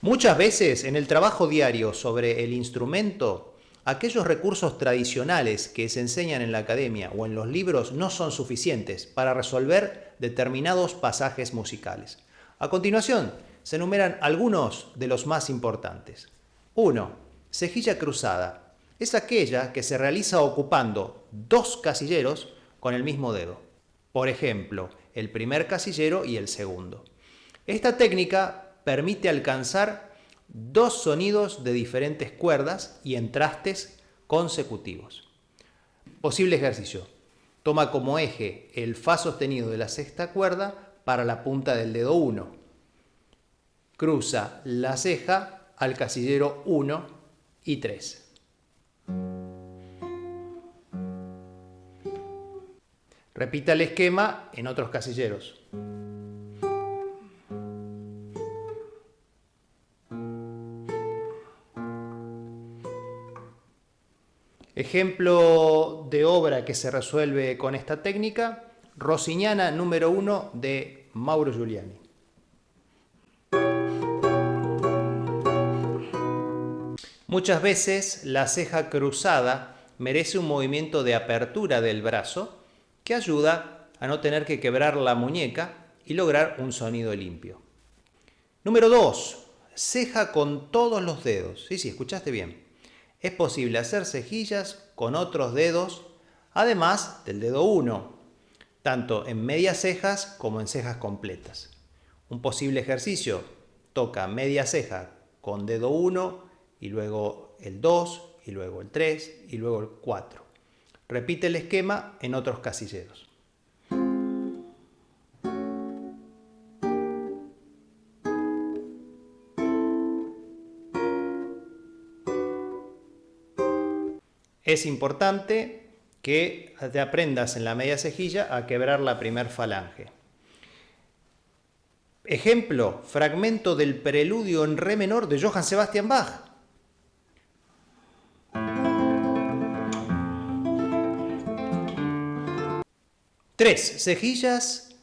Muchas veces en el trabajo diario sobre el instrumento, aquellos recursos tradicionales que se enseñan en la academia o en los libros no son suficientes para resolver determinados pasajes musicales. A continuación, se enumeran algunos de los más importantes. 1. Cejilla cruzada. Es aquella que se realiza ocupando dos casilleros con el mismo dedo. Por ejemplo, el primer casillero y el segundo. Esta técnica permite alcanzar dos sonidos de diferentes cuerdas y en trastes consecutivos. Posible ejercicio. Toma como eje el fa sostenido de la sexta cuerda para la punta del dedo 1. Cruza la ceja al casillero 1 y 3. Repita el esquema en otros casilleros. Ejemplo de obra que se resuelve con esta técnica, Rossignana número 1 de Mauro Giuliani. Muchas veces la ceja cruzada merece un movimiento de apertura del brazo que ayuda a no tener que quebrar la muñeca y lograr un sonido limpio. Número 2. Ceja con todos los dedos. Sí, escuchaste bien. Es posible hacer cejillas con otros dedos, además del dedo 1, tanto en medias cejas como en cejas completas. Un posible ejercicio: toca media ceja con dedo 1 y luego el 2 y luego el 3 y luego el 4. Repite el esquema en otros casilleros. Es importante que te aprendas en la media cejilla a quebrar la primer falange. Ejemplo, fragmento del preludio en re menor de Johann Sebastian Bach. Tres, cejillas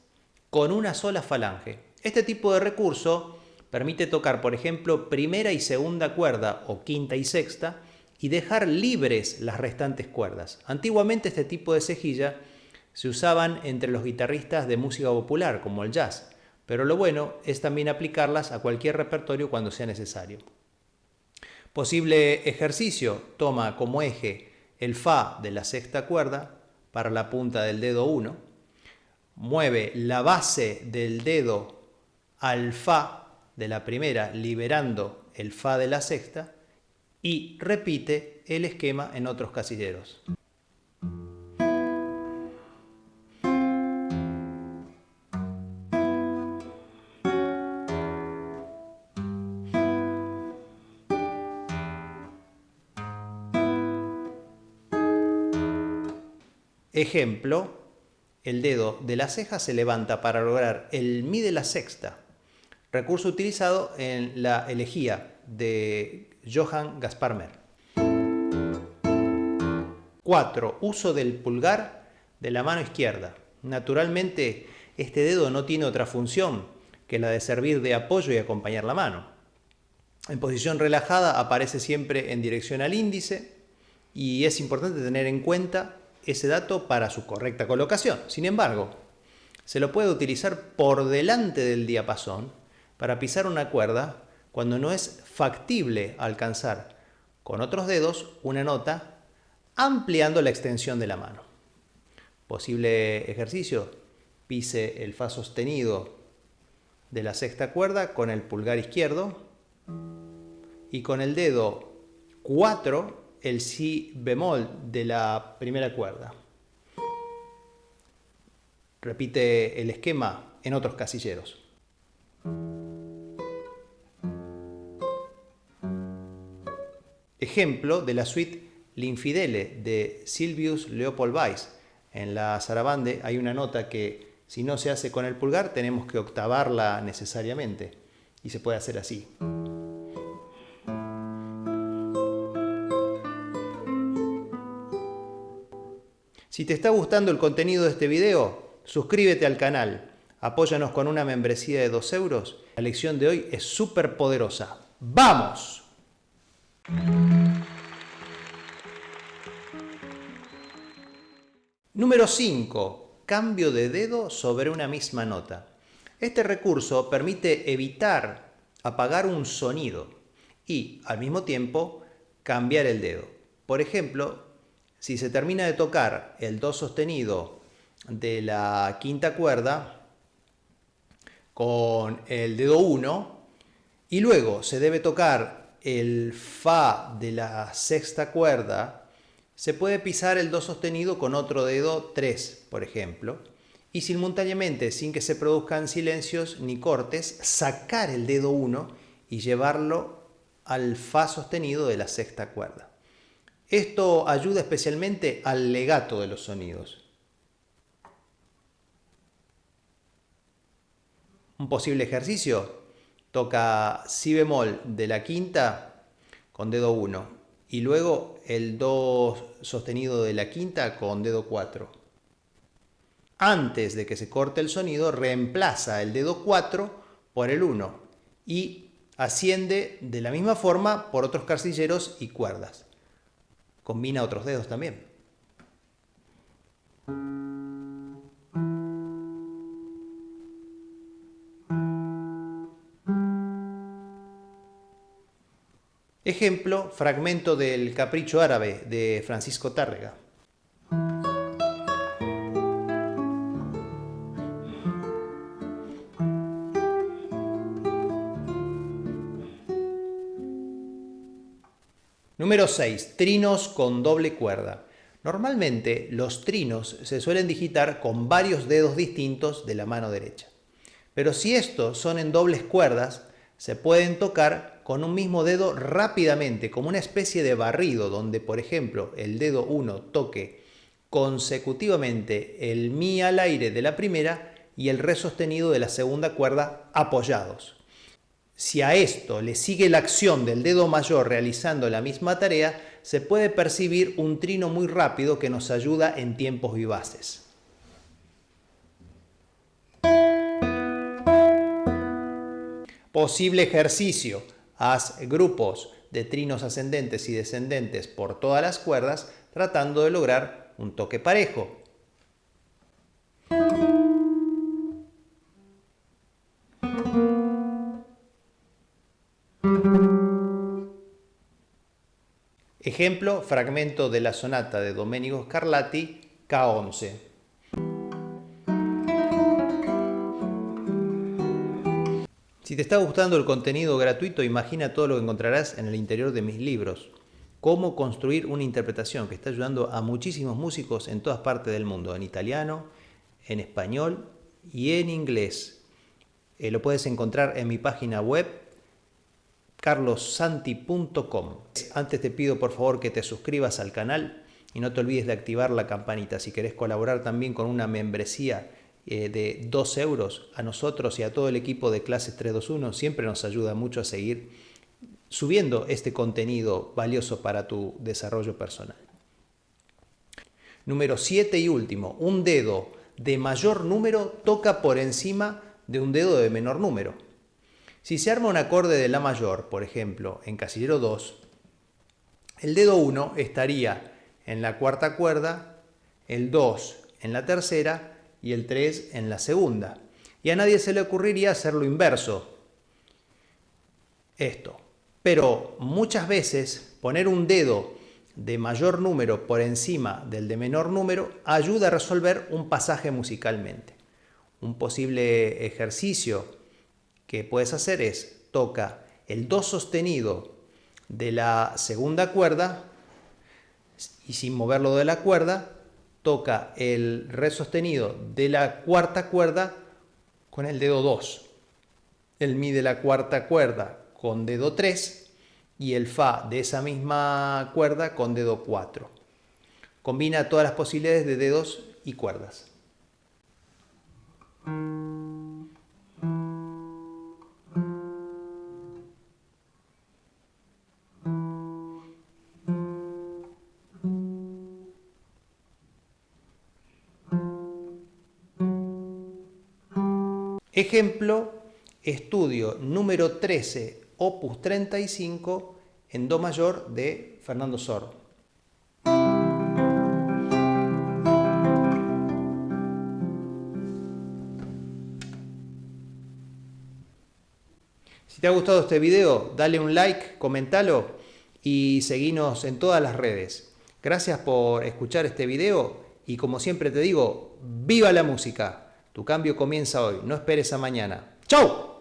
con una sola falange. Este tipo de recurso permite tocar, por ejemplo, primera y segunda cuerda o quinta y sexta, y dejar libres las restantes cuerdas. Antiguamente este tipo de cejilla se usaban entre los guitarristas de música popular, como el jazz, pero lo bueno es también aplicarlas a cualquier repertorio cuando sea necesario. Posible ejercicio: toma como eje el fa de la sexta cuerda para la punta del dedo 1, mueve la base del dedo al fa de la primera, liberando el fa de la sexta, y repite el esquema en otros casilleros. Ejemplo, el dedo de la ceja se levanta para lograr el mi de la sexta, recurso utilizado en la elegía de Johann Gaspar Mehr. 4. Uso del pulgar de la mano izquierda. Naturalmente, este dedo no tiene otra función que la de servir de apoyo y acompañar la mano. En posición relajada aparece siempre en dirección al índice y es importante tener en cuenta ese dato para su correcta colocación. Sin embargo, se lo puede utilizar por delante del diapasón para pisar una cuerda cuando no es factible alcanzar con otros dedos una nota, ampliando la extensión de la mano. Posible ejercicio: pise el fa sostenido de la sexta cuerda con el pulgar izquierdo y con el dedo 4 el si bemol de la primera cuerda. Repite el esquema en otros casilleros. Ejemplo de la suite L'Infidele de Sylvius Leopold Weiss. En la sarabande hay una nota que, si no se hace con el pulgar, tenemos que octavarla necesariamente. Y se puede hacer así. Si te está gustando el contenido de este video, suscríbete al canal, apóyanos con una membresía de 2 euros. La lección de hoy es súper poderosa. ¡Vamos! Número 5. Cambio de dedo sobre una misma nota. Este recurso permite evitar apagar un sonido y, al mismo tiempo, cambiar el dedo. Por ejemplo, si se termina de tocar el do sostenido de la quinta cuerda con el dedo 1 y luego se debe tocar el fa de la sexta cuerda, se puede pisar el do sostenido con otro dedo 3, por ejemplo, y simultáneamente, sin que se produzcan silencios ni cortes, sacar el dedo 1 y llevarlo al fa sostenido de la sexta cuerda. Esto ayuda especialmente al legato de los sonidos. Un posible ejercicio: toca si bemol de la quinta con dedo 1 y luego el do sostenido de la quinta con dedo 4. Antes de que se corte el sonido, reemplaza el dedo 4 por el 1 y asciende de la misma forma por otros casilleros y cuerdas. Combina otros dedos también. Ejemplo, fragmento del Capricho Árabe de Francisco Tárrega. Número 6. Trinos con doble cuerda. Normalmente los trinos se suelen digitar con varios dedos distintos de la mano derecha. Pero si estos son en dobles cuerdas, se pueden tocar con un mismo dedo rápidamente, como una especie de barrido, donde por ejemplo el dedo 1 toque consecutivamente el mi al aire de la primera y el re sostenido de la segunda cuerda apoyados. Si a esto le sigue la acción del dedo mayor realizando la misma tarea, se puede percibir un trino muy rápido que nos ayuda en tiempos vivaces. Posible ejercicio: haz grupos de trinos ascendentes y descendentes por todas las cuerdas, tratando de lograr un toque parejo. Ejemplo, fragmento de la sonata de Domenico Scarlatti, K11. Si te está gustando el contenido gratuito, imagina todo lo que encontrarás en el interior de mis libros. Cómo construir una interpretación, que está ayudando a muchísimos músicos en todas partes del mundo, en italiano, en español y en inglés. Lo puedes encontrar en mi página web carlossanti.com. Antes te pido por favor que te suscribas al canal y no te olvides de activar la campanita. Si querés colaborar también con una membresía de 2 euros, a nosotros y a todo el equipo de Clases 321 siempre nos ayuda mucho a seguir subiendo este contenido valioso para tu desarrollo personal. Número 7 y último: un dedo de mayor número toca por encima de un dedo de menor número. Si se arma un acorde de la mayor, por ejemplo, en casillero 2, el dedo 1 estaría en la cuarta cuerda, el 2 en la tercera y el 3 en la segunda. Y a nadie se le ocurriría hacer lo inverso. Esto. Pero muchas veces poner un dedo de mayor número por encima del de menor número ayuda a resolver un pasaje musicalmente. Un posible ejercicio que puedes hacer es: toca el do sostenido de la segunda cuerda y sin moverlo de la cuerda, toca el re sostenido de la cuarta cuerda con el dedo 2, el mi de la cuarta cuerda con dedo 3 y el fa de esa misma cuerda con dedo 4. Combina todas las posibilidades de dedos y cuerdas. Ejemplo, estudio número 13, Opus 35 en Do mayor de Fernando Sor. Si te ha gustado este video, dale un like, comentalo y seguinos en todas las redes. Gracias por escuchar este video y como siempre te digo, ¡viva la música! Tu cambio comienza hoy, no esperes a mañana. ¡Chau!